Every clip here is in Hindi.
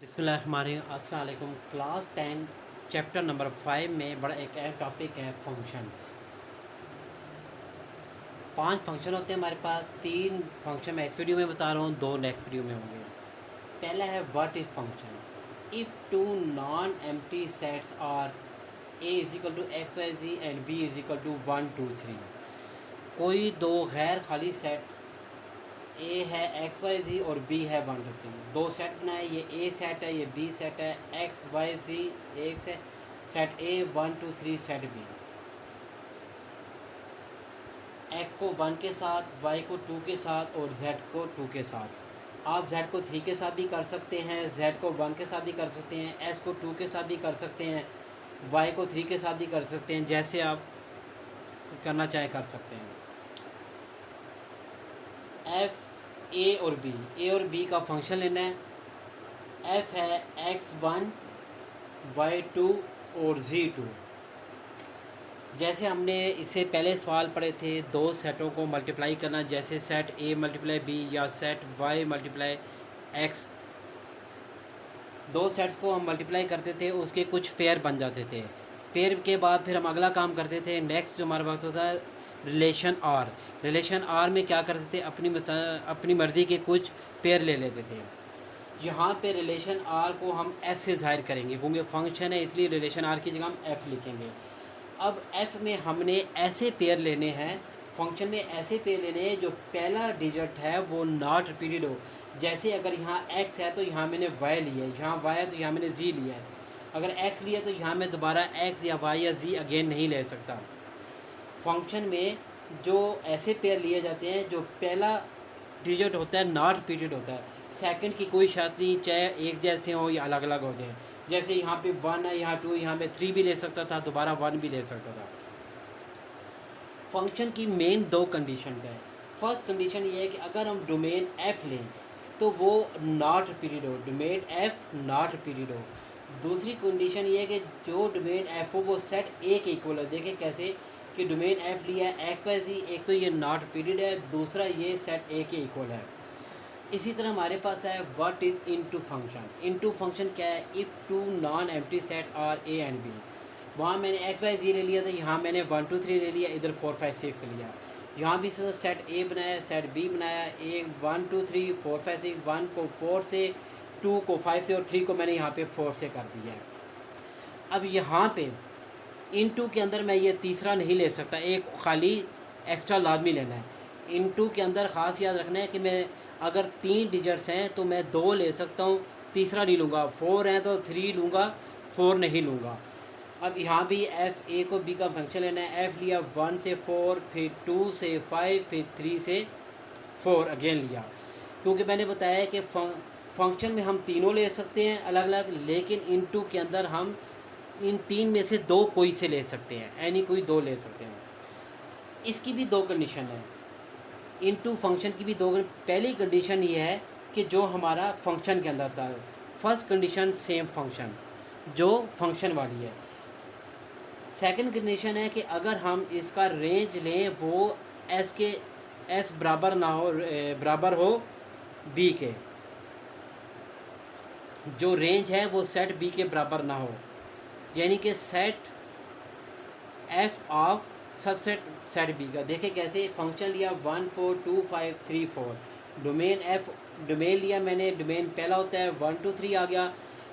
अस्सलाम वालेकुम। क्लास 10 चैप्टर नंबर 5 में बड़ा एक अहम टॉपिक है फंक्शंस। 5 फंक्शन होते हैं हमारे पास। 3 फंक्शन मैं इस वीडियो में बता रहा हूँ, 2 नेक्स्ट वीडियो में होंगे। पहला है what is function. If two non empty sets are A is equal to x y z and B is equal to 1 2 3। कोई दो गैर खाली सेट ए है एक्स वाई जी और बी है 1 2 3। दो सेट बनाए, ये ए सेट है, ये बी सेट है। एक्स वाई जी एक से set A 1 2 3 set B. X को 1 के साथ, वाई को 2 के साथ और जेड को 2 के साथ। आप जेड को 3 के साथ भी कर सकते हैं, जेड को 1 के साथ भी कर सकते हैं, एस को 2 के साथ भी कर सकते हैं, वाई को 3 के साथ भी कर सकते हैं। जैसे आप करना चाहे कर सकते हैं। एफ ए और बी का फंक्शन लेना है। एफ है x1 y2 और z2। जैसे हमने इससे पहले सवाल पढ़े थे, दो सेटों को मल्टीप्लाई करना, जैसे सेट a मल्टीप्लाई b या सेट y मल्टीप्लाई x। दो सेट्स को हम मल्टीप्लाई करते थे, उसके कुछ पेयर बन जाते थे। पेयर के बाद फिर हम अगला काम करते थे। नेक्स्ट जो हमारे पास होता है रिलेशन आर। रिलेशन आर में क्या करते थे, अपनी मर्ज़ी के कुछ पेयर ले लेते थे। यहाँ पे रिलेशन आर को हम एफ़ से ज़ाहिर करेंगे, क्योंकि फंक्शन है इसलिए रिलेशन आर की जगह हम एफ़ लिखेंगे। अब एफ़ में हमने ऐसे पेयर लेने हैं, फंक्शन में ऐसे पेयर लेने हैं जो पहला डिजिट है वो नॉट रिपीटेड हो। जैसे अगर यहाँ एक्स है तो यहाँ मैंने वाई लिया है, यहाँ वाई है तो यहाँ मैंने जी लिया है। अगर एक्स लिया तो यहाँ मैं दोबारा एक्स या वाई या जी अगेन नहीं ले सकता। फंक्शन में जो ऐसे पेयर लिए जाते हैं जो पहला डिजिट होता है नॉट रिपीटेड होता है। सेकंड की कोई शर्त नहीं, चाहे एक जैसे हो या अलग अलग हो जाए। जैसे यहाँ पे 1 है, यहाँ 2, यहाँ पे 3 भी ले सकता था, दोबारा 1 भी ले सकता था। फंक्शन की मेन 2 कंडीशन है। फर्स्ट कंडीशन ये है कि अगर हम डोमेन एफ लें तो वो नॉट रिपीटेड हो, डोमेन एफ नॉट रिपीटेड हो। दूसरी कंडीशन ये है कि जो डोमेन एफ हो वो सेट ए के इक्वल है। देखें कैसे कि डोमेन एफ लिया है एक्स वाई जी, एक तो ये नॉट रिपीटेड है, दूसरा ये सेट ए के इक्वल है। इसी तरह हमारे पास है what is into function. Into function क्या है, if two non empty set are A and B. वहाँ मैंने एक्स वाई जी ले लिया था, यहाँ मैंने 1 2 3 ले लिया, इधर 4 5 6 लिया। यहाँ भी सेट ए बनाया, सेट बी बनाया। ए 1 2 3 4 5 6, 1 को 4 से, 2 को 5 से और 3 को मैंने यहाँ पे 4 से कर दिया है। अब यहाँ पे इनटू के अंदर मैं ये तीसरा नहीं ले सकता, एक खाली एक्स्ट्रा लाजमी लेना है। इनटू के अंदर ख़ास याद रखना है कि मैं अगर 3 डिजिट्स हैं तो मैं 2 ले सकता हूँ, तीसरा नहीं लूँगा। 4 हैं तो 3 लूँगा, 4 नहीं लूँगा। अब यहाँ भी एफ़ ए को बी का फंक्शन लेना है। एफ़ लिया 1 से 4, फिर 2 से 5, फिर 3 से 4 अगेन लिया, क्योंकि मैंने बताया है कि फंक्शन में हम तीनों ले सकते हैं अलग अलग, लेकिन इनटू के अंदर हम इन 3 में से 2 कोई से ले सकते हैं, यानी कोई 2 ले सकते हैं। इसकी भी 2 कंडीशन है, इनटू फंक्शन की भी 2। पहली कंडीशन ये है कि जो हमारा फंक्शन के अंदर था। फर्स्ट कंडीशन सेम फंक्शन जो फंक्शन वाली है। सेकंड कंडीशन है कि अगर हम इसका रेंज लें वो एस बराबर ना हो, बराबर हो बी के। जो रेंज है वो सेट बी के बराबर ना हो, यानी कि set f of subset set B का। देखें कैसे, फंक्शन लिया 1 4 2 5 3 4। डोमेन एफ, डोमेन लिया मैंने, डोमेन पहला होता है 1 2 3 आ गया।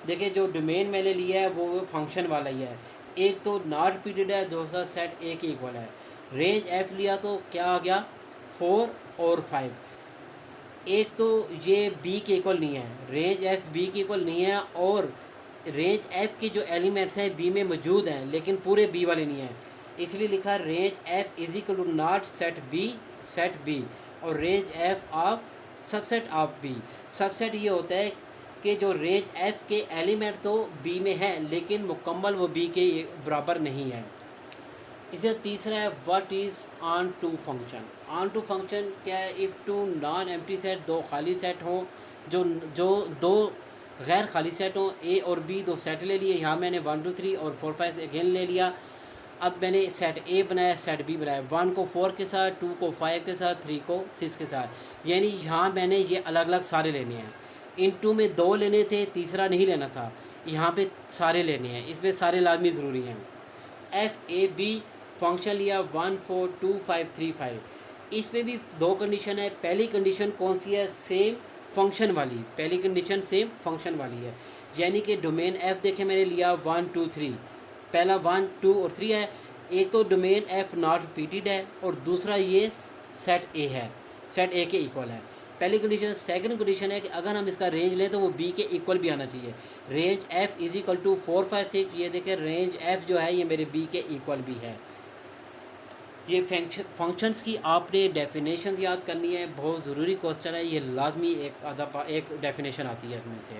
देखिए जो डोमेन मैंने लिया है वो फंक्शन वाला ही है, एक तो नॉट रिपीटेड है, दूसरा सेट ए के इक्वल है। रेंज एफ लिया तो क्या आ गया 4 और 5। एक तो ये बी के इक्वल नहीं है, रेंज एफ बी के इक्वल नहीं है, और रेंज एफ के जो एलिमेंट्स हैं बी में मौजूद हैं लेकिन पूरे बी वाले नहीं हैं, इसलिए लिखा range F is equal to not set B और range F of subset of B. Subset ये होता है कि जो रेंज एफ के एलिमेंट तो बी में है लेकिन मुकम्मल वो बी के बराबर नहीं है। इसे तीसरा है what is onto function. Onto function क्या है, if two non empty set, दो खाली सेट हों, जो दो गैर खाली सेट हों, ए और बी दो सेट ले लिए। यहाँ मैंने 1 2 3 और 4 5 अगेन ले लिया। अब मैंने सेट ए बनाया, सेट बी बनाया, 1 को 4 के साथ, 2 को 5 के साथ, 3 को 6 के साथ, यानी यहाँ मैंने ये अलग अलग सारे लेने हैं। इनटू में 2 लेने थे, तीसरा नहीं लेना था, यहाँ पे सारे लेने हैं, इसमें सारे लाजमी ज़रूरी हैं। एफ ए बी फंक्शन लिया 1 4 2 5 3 5, इसमें भी दो कंडीशन है। पहली कंडीशन कौन सी है? सेम फंक्शन वाली, पहली कंडीशन सेम फंक्शन वाली है, यानी कि डोमेन एफ देखें मैंने लिया 1 2 3, पहला 1 2 और 3 है, एक तो डोमेन एफ नॉट रिपीटेड है और दूसरा ये सेट ए है, सेट ए के इक्वल है, पहली कंडीशन। सेकंड कंडीशन है कि अगर हम इसका रेंज लें तो वो बी के इक्वल भी आना चाहिए। Range F is equal to 4 5 6, ये देखें रेंज एफ जो है ये मेरे बी के इक्वल भी है। ये फंक्शंस की आपने डेफिनेशन याद करनी है, बहुत ज़रूरी क्वेश्चन है ये, लाजमी एक आधा एक डेफिनेशन आती है इसमें से।